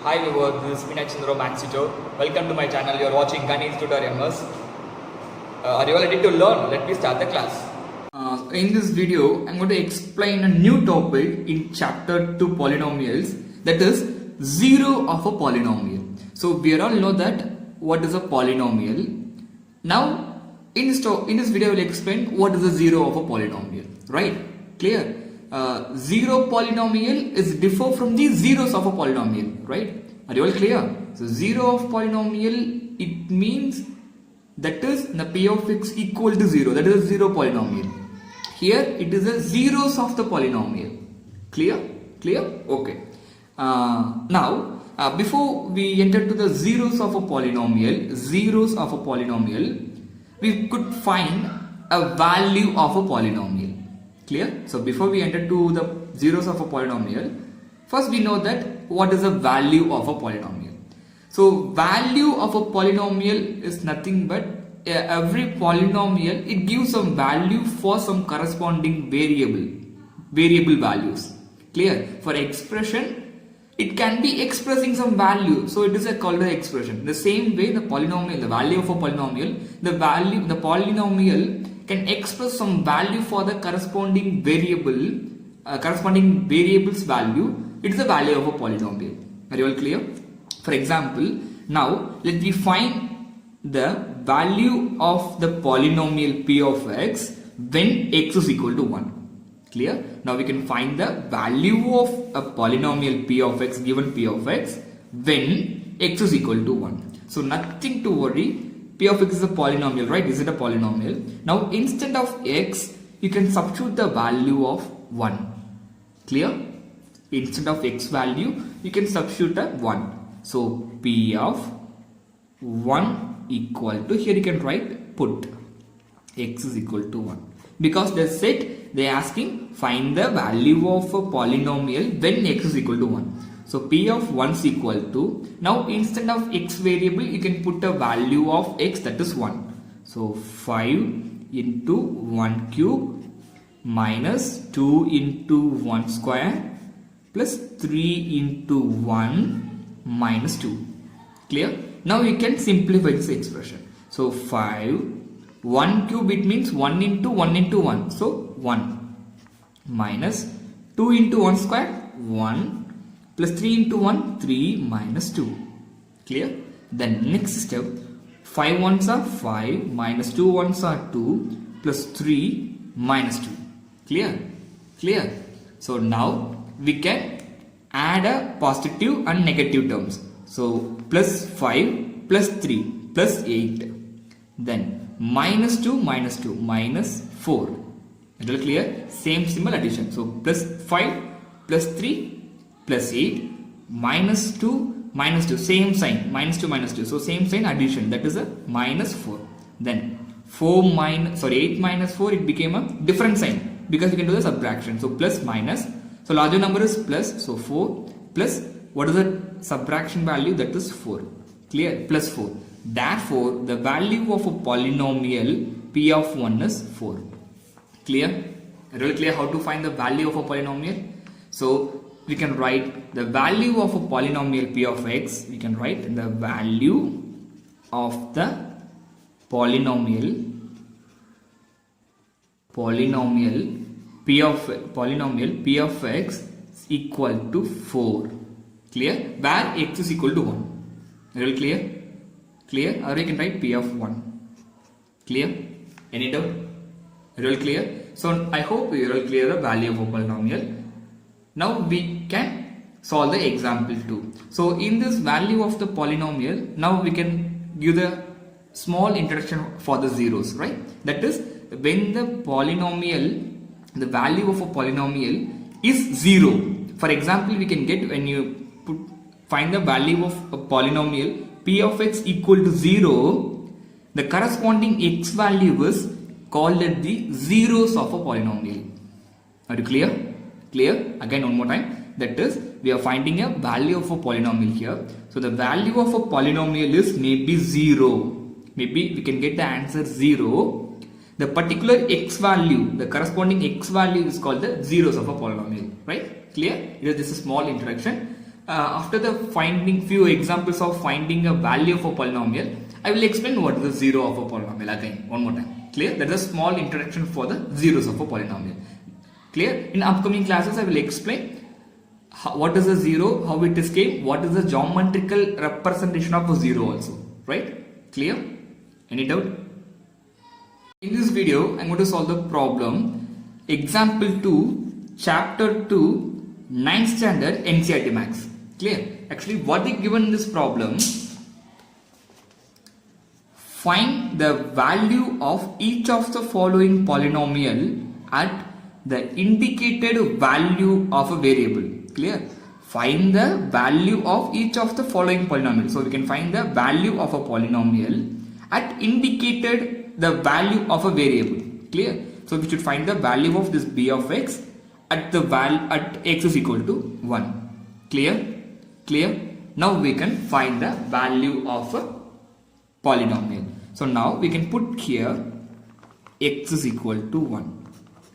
Hi viewers, this is Minachandra Max Teacher. Welcome to my channel. You are watching Ganesh Tutorials. Are you all ready to learn? Let me start the class. In this video, I am going to explain a new topic in Chapter 2 Polynomials, that is zero of a polynomial. So we all know that what is a polynomial. Now in this video, I will explain what is the zero of a polynomial. Right? Clear? Zero polynomial is differ from the zeros of a polynomial, right? Are you all clear? So zero of polynomial, it means that is the p of x equal to 0, that is a zero polynomial. Here it is the zeros of the polynomial. Clear? Okay. Now before we enter to the zeros of a polynomial, we could find a value of a polynomial. Clear? So before we enter to the zeros of a polynomial, first we know that what is the value of a polynomial. So value of a polynomial is nothing but every polynomial, it gives some value for some corresponding variable values. Clear? For expression, it can be expressing some value, so it is called an expression. The same way the polynomial, the value of a polynomial, the polynomial can express some value for the corresponding variable's value. It is the value of a polynomial. Are you all clear? For example, now let me find the value of the polynomial p of x when x is equal to 1. Clear? Now we can find the value of a polynomial p of x, given p of x, when x is equal to 1. So nothing to worry. P of x is a polynomial, right? Is it a polynomial? Now instead of x, you can substitute the value of 1. Clear? Instead of x value, you can substitute a 1. So p of 1 equal to, here you can put x is equal to 1. Because they said, they are asking find the value of a polynomial when x is equal to 1. So p of 1 is equal to, now instead of x variable, you can put a value of x, that is 1. So 5 into 1 cube minus 2 into 1 square plus 3 into 1 minus 2. Clear? Now you can simplify this expression. So 5, 1 cube, it means 1 into 1 into 1. So 1 minus 2 into 1 square, 1. Plus 3 into 1, 3 minus 2. Clear? Then next step, 5 ones are 5 minus 2 ones are 2 plus 3 minus 2. Clear? So now we can add a positive and negative terms. So plus 5 plus 3 plus 8. Then minus 2 minus 4. Is it clear? Same symbol addition. So plus 5 plus 3 plus 8 minus 2 minus 2, same sign, minus 2 minus 2, so same sign addition, that is a minus 4. Then 8 minus 4, it became a different sign because you can do the subtraction. So plus minus, so larger number is plus, so 4 plus, what is the subtraction value, that is 4. Clear? Plus 4. Therefore the value of a polynomial p of 1 is 4. Clear? Really clear how to find the value of a polynomial? So we can write the value of a polynomial p of x, we can write the value of the polynomial p of x is equal to 4. Clear? Where x is equal to 1. Real clear? Or we can write p of 1. Clear? Any doubt? Real clear? So I hope you are all clear the value of a polynomial. Now we can solve the example 2. So in this value of the polynomial, now we can give the small introduction for the zeros, right? That is, when the polynomial, the value of a polynomial is 0. For example, we can get, when you find the value of a polynomial p of x equal to 0, the corresponding x value is called as the zeros of a polynomial. Are you clear? Again one more time, that is, we are finding a value of a polynomial here. So the value of a polynomial is maybe 0. Maybe we can get the answer 0. The particular x value, the corresponding x value is called the zeros of a polynomial, right? Clear? This is a small introduction. after the finding few examples of finding a value of a polynomial, I will explain what is the zero of a polynomial again one more time. Clear? That is a small introduction for the zeros of a polynomial. Clear? In upcoming classes, I will explain what is a zero, how it is came, what is the geometrical representation of a zero also. Right? Clear? Any doubt? In this video, I am going to solve the problem example 2, chapter 2, 9th standard NCERT Maths. Clear? Actually, what is given in this problem? Find the value of each of the following polynomial at the indicated value of a variable. Clear? Find the value of each of the following polynomial. So we can find the value of a polynomial at indicated the value of a variable. Clear? So we should find the value of this b of x at the at x is equal to 1. Clear? Clear? Now we can find the value of a polynomial. So now we can put here x is equal to 1.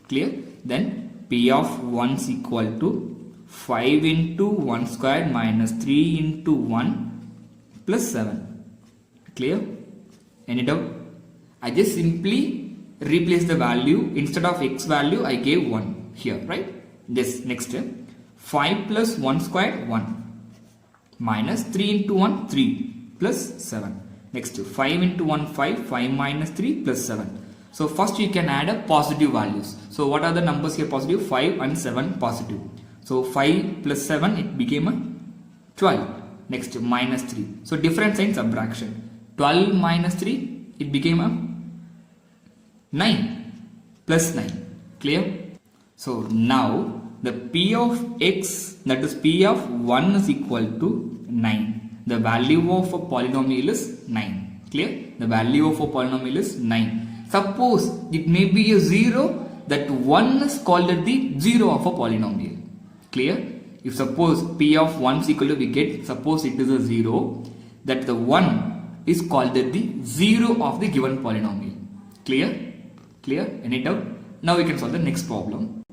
Clear? Then p of 1 is equal to 5 into 1 squared minus 3 into 1 plus 7. Clear? Any doubt? I just simply replace the value. Instead of x value, I gave 1 here, right? This next step. 5 plus 1 squared 1 minus 3 into 1 3 plus 7. Next 5 into 1 5, 5 minus 3 plus 7. So first you can add a positive values. So what are the numbers here positive? 5 and 7 positive. So 5 plus 7 it became a 12. Next minus 3. So different sign subtraction. 12 minus 3 it became a 9 plus 9. Clear? So now the p of x, that is p of 1 is equal to 9. The value of a polynomial is 9. Clear? The value of a polynomial is 9. Suppose it may be a 0, that 1 is called the 0 of a polynomial. Clear? If suppose p of 1 is equal to, we get, suppose it is a 0, that the 1 is called the 0 of the given polynomial. Clear? Clear? Any doubt? Now we can solve the next problem.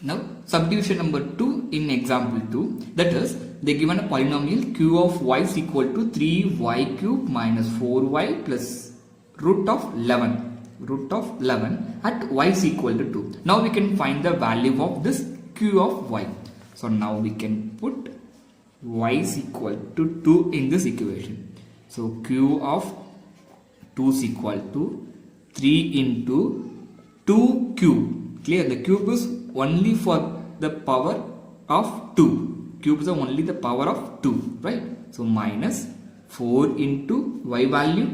Now subdivision number 2 in example 2, that is they given a polynomial q of y is equal to 3y cube minus 4y plus root of 11 at y is equal to 2. Now we can find the value of this q of y. So now we can put y is equal to 2 in this equation. So q of 2 is equal to 3 into 2 cube. Clear? The cube is only for the power of 2. Cube is only the power of 2, right? So minus 4 into y value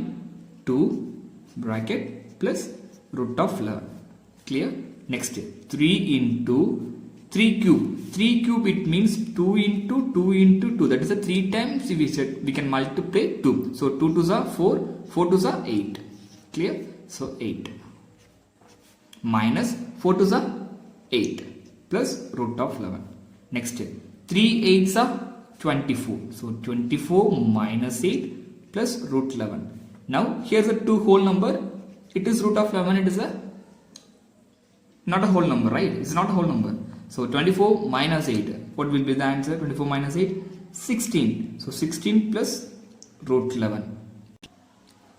2 bracket plus root of 11. Clear? Next 3 into 3 cube. 3 cube it means 2 into 2 into 2. That is a 3 times we can multiply 2. So 2 2s are 4, 4 2s are 8. Clear? So 8 minus 4 2s are 8 plus root of 11. Next 3 8s are 24. So 24 minus 8 plus root 11. Now here's a 2 whole number. It is root of 11. It is a not a whole number, right? It's not a whole number. So 24 minus 8. What will be the answer? 24 minus 8? 16. So 16 plus root 11.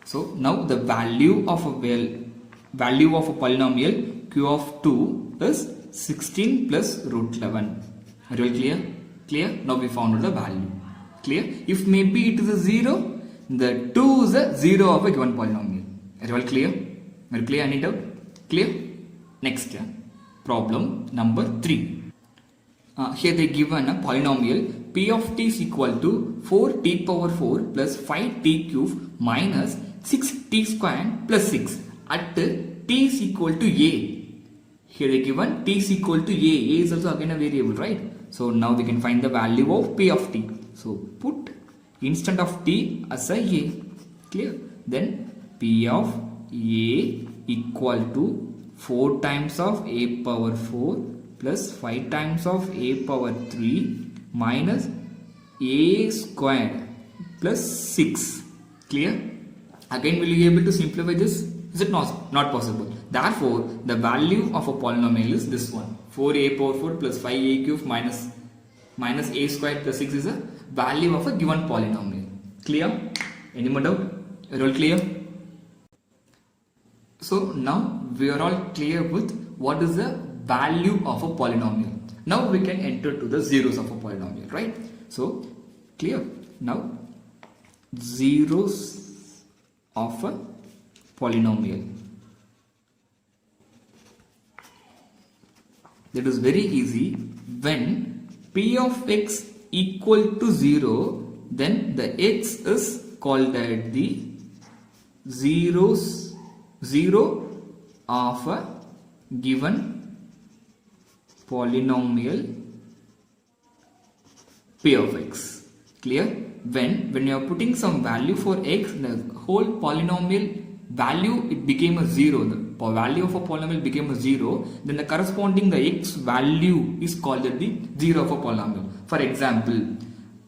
So now the value of a polynomial q of 2 is 16 plus root 11. Are you all clear? Clear? Now we found out the value. Clear? If maybe it is a 0, the 2 is a 0 of a given polynomial. Are you all clear? Are you clear? Any doubt? Clear? Next, problem number 3. Here they given a polynomial p of t is equal to 4t power 4 plus 5t cube minus 6t squared plus 6 at t is equal to a. Here they given t is equal to a. A is also again a variable, right? So now we can find the value of p of t. So put instant of t as a. Clear? Then p of a equal to 4 times of a power 4 plus 5 times of a power 3 minus a squared plus 6. Clear? Again, will you be able to simplify this? Is it not possible? Therefore, the value of a polynomial is this one. 4a power 4 plus 5a cube minus minus a square plus 6 is a value of a given polynomial. Clear? Any more doubt? Are all clear? So now we are all clear with what is the value of a polynomial. Now we can enter to the zeros of a polynomial, right? So clear? Now zeros of a polynomial. That is very easy. When p of x equal to 0, then the x is called as the zero of a given polynomial p of x. Clear? When you are putting some value for x, the whole polynomial value, it became a 0. The value of a polynomial became a 0. Then the corresponding the x value is called the 0 of a polynomial. For example,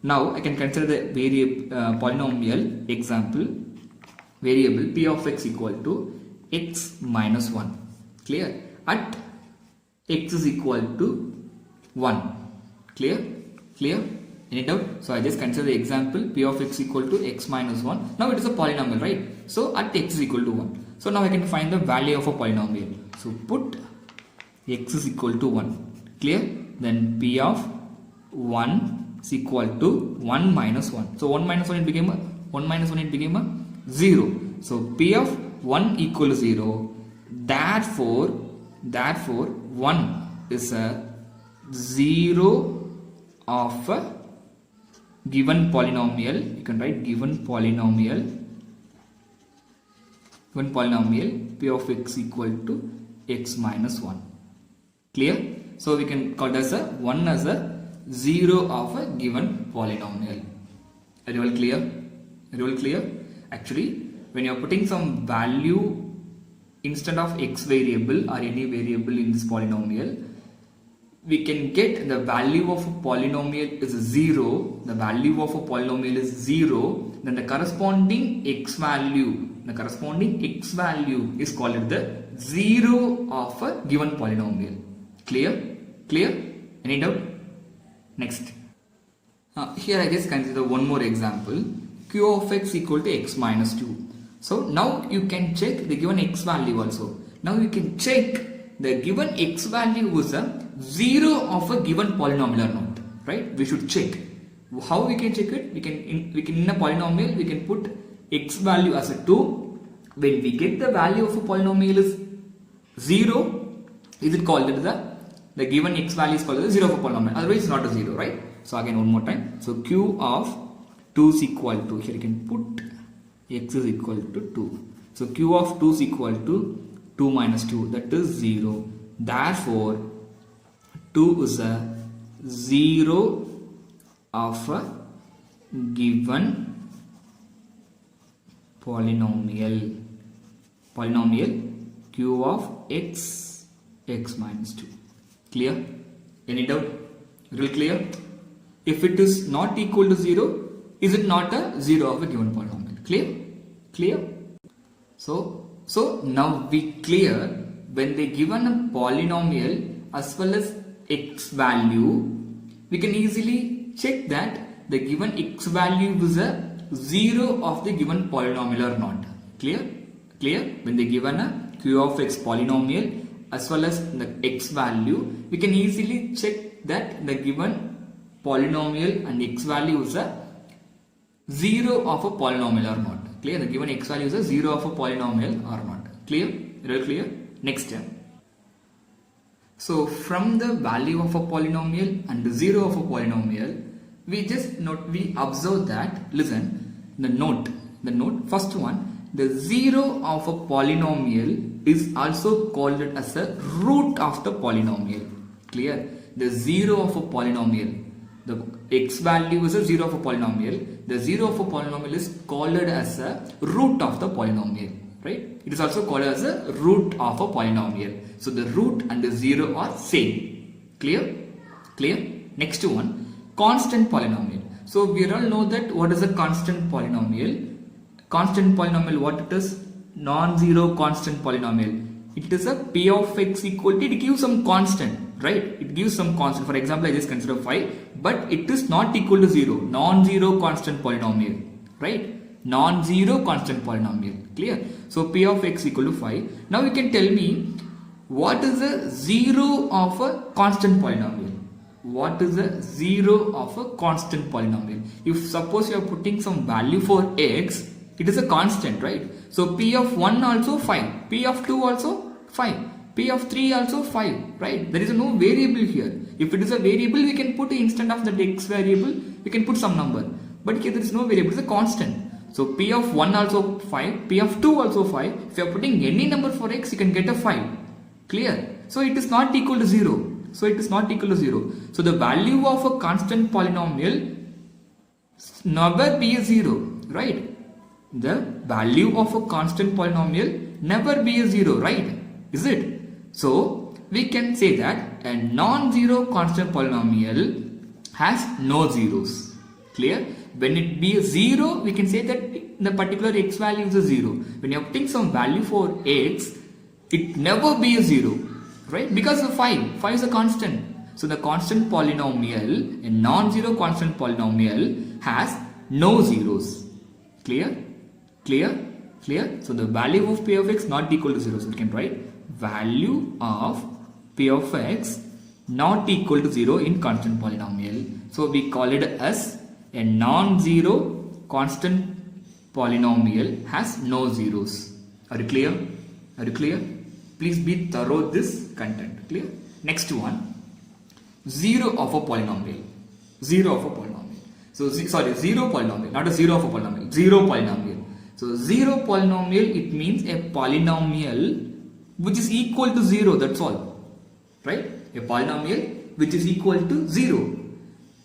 now I can consider the polynomial example variable p of x equal to x minus 1. Clear? At x is equal to 1. Clear? Clear? Any doubt? So I just consider the example p of x equal to x minus 1. Now it is a polynomial, right? So at x is equal to 1. So now I can find the value of a polynomial. So put x is equal to 1. Clear? Then p of 1 is equal to 1 minus 1. So 1 minus 1 it became a 0. So p of 1 equal to 0. Therefore 1 is a 0 of a given polynomial. You can write given polynomial p of x equal to x minus 1. Clear? So we can call as a 1 as a 0 of a given polynomial. Are you all clear? Are you all clear? Actually, when you are putting some value instead of x variable or any variable in this polynomial, we can get the value of a polynomial is 0. The value of a polynomial is 0. Then the corresponding x value is called the 0 of a given polynomial. Clear? Clear? Any doubt? Next. Here I just consider one more example. Q of x equal to x minus 2. So now you can check the given x value also. Now you can check the given x value is a 0 of a given polynomial or not, right? We should check. How we can check it? We can in a polynomial we can put x value as a 2. When we get the value of a polynomial is 0, is it called as the given x value is called as 0 of a polynomial? Otherwise it's not a 0, right? So again one more time. So q of 2 is equal to, here you can put x is equal to 2. So q of 2 is equal to 2 minus 2, that is 0. Therefore 2 is a 0 of a given polynomial q of x minus 2. Clear? Any doubt? Real clear? If it is not equal to 0, is it not a 0 of a given polynomial? Clear? Clear? So now we clear when they given a polynomial as well as x value, we can easily check that the given x value is a 0 of the given polynomial or not. Clear? Clear? When they given a q of x polynomial as well as the x value, we can easily check that the given polynomial and x value is a 0 of a polynomial or not. Clear? The given x value is a 0 of a polynomial or not. Clear? Real clear? Next step. So from the value of a polynomial and the 0 of a polynomial, we observe that, listen, the note, first one, the 0 of a polynomial is also called as a root of the polynomial. Clear? The 0 of a polynomial, the x value is a 0 of a polynomial, the 0 of a polynomial is called as a root of the polynomial, right? It is also called as a root of a polynomial. So the root and the 0 are same. Clear? Clear? Next one, constant polynomial. So we all know that what is a constant polynomial? Constant polynomial, what it is? Non-zero constant polynomial. It is a p of x equal to, it gives some constant, right? It gives some constant. For example, I just consider 5, but it is not equal to 0. Non-zero constant polynomial, right? Non-zero constant polynomial. Clear? So p of x equal to 5. Now you can tell me what is the zero of a constant polynomial. What is the zero of a constant polynomial? If suppose you are putting some value for x, it is a constant, right? So p of 1 also 5, p of 2 also 5, p of 3 also 5, right? There is no variable here. If it is a variable, we can put instead of the x variable, we can put some number. But here there is no variable, it is a constant. So p of 1 also 5, p of 2 also 5. If you are putting any number for x, you can get a 5. Clear? So it is not equal to 0. So it is not equal to 0. So the value of a constant polynomial never be a 0, right? The value of a constant polynomial never be a 0, right? Is it? So we can say that a non-zero constant polynomial has no zeros. Clear? When it be a 0, we can say that the particular x value is a 0. When you are putting some value for x, it never be a 0, right? Because of 5 is a constant. So the constant polynomial, a non-zero constant polynomial has no zeros. Clear? Clear? Clear? So the value of p of x not equal to 0. So we can write value of p of x not equal to 0 in constant polynomial. So we call it as a non-zero constant polynomial has no zeros. Are you clear? Are you clear? Please be thorough this content. Clear? Next one, zero of a polynomial. Zero of a polynomial. So zero polynomial, not a zero of a polynomial. Zero polynomial. So zero polynomial, it means a polynomial which is equal to 0. That's all, right? A polynomial which is equal to 0.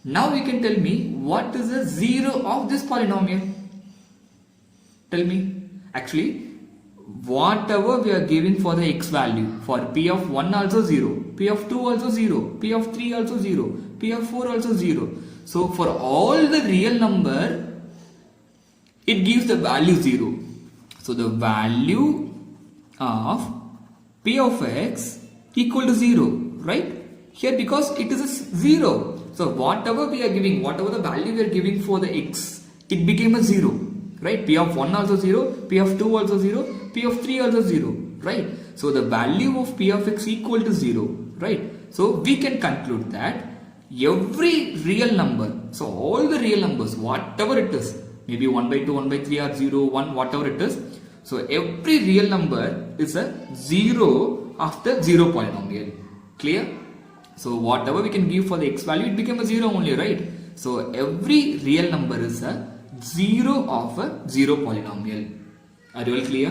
Now you can tell me what is the zero of this polynomial. Tell me. Actually, whatever we are giving for the x value, for p of 1 also 0, p of 2 also 0, p of 3 also 0, p of 4 also 0. So for all the real number, it gives the value 0. So the value of p of x equal to 0, right? Here because it is a 0. So whatever we are giving, whatever the value we are giving for the x, it became a 0. Right? P of 1 also 0, P of 2 also 0, P of 3 also 0, right? So the value of P of x equal to 0, right? So we can conclude that every real number, so all the real numbers, whatever it is, maybe 1 by 2, 1 by 3 or 0, 1, whatever it is, so every real number is a 0 of the 0 polynomial. Clear? So whatever we can give for the x value, it became a 0 only, right? So every real number is a 0 of a 0 polynomial. Are you all clear?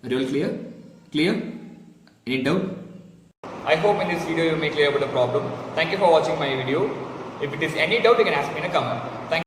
Are you all clear? Clear? Any doubt? I hope in this video you may clear about the problem. Thank you for watching my video. If it is any doubt, you can ask me in a comment. Thank you.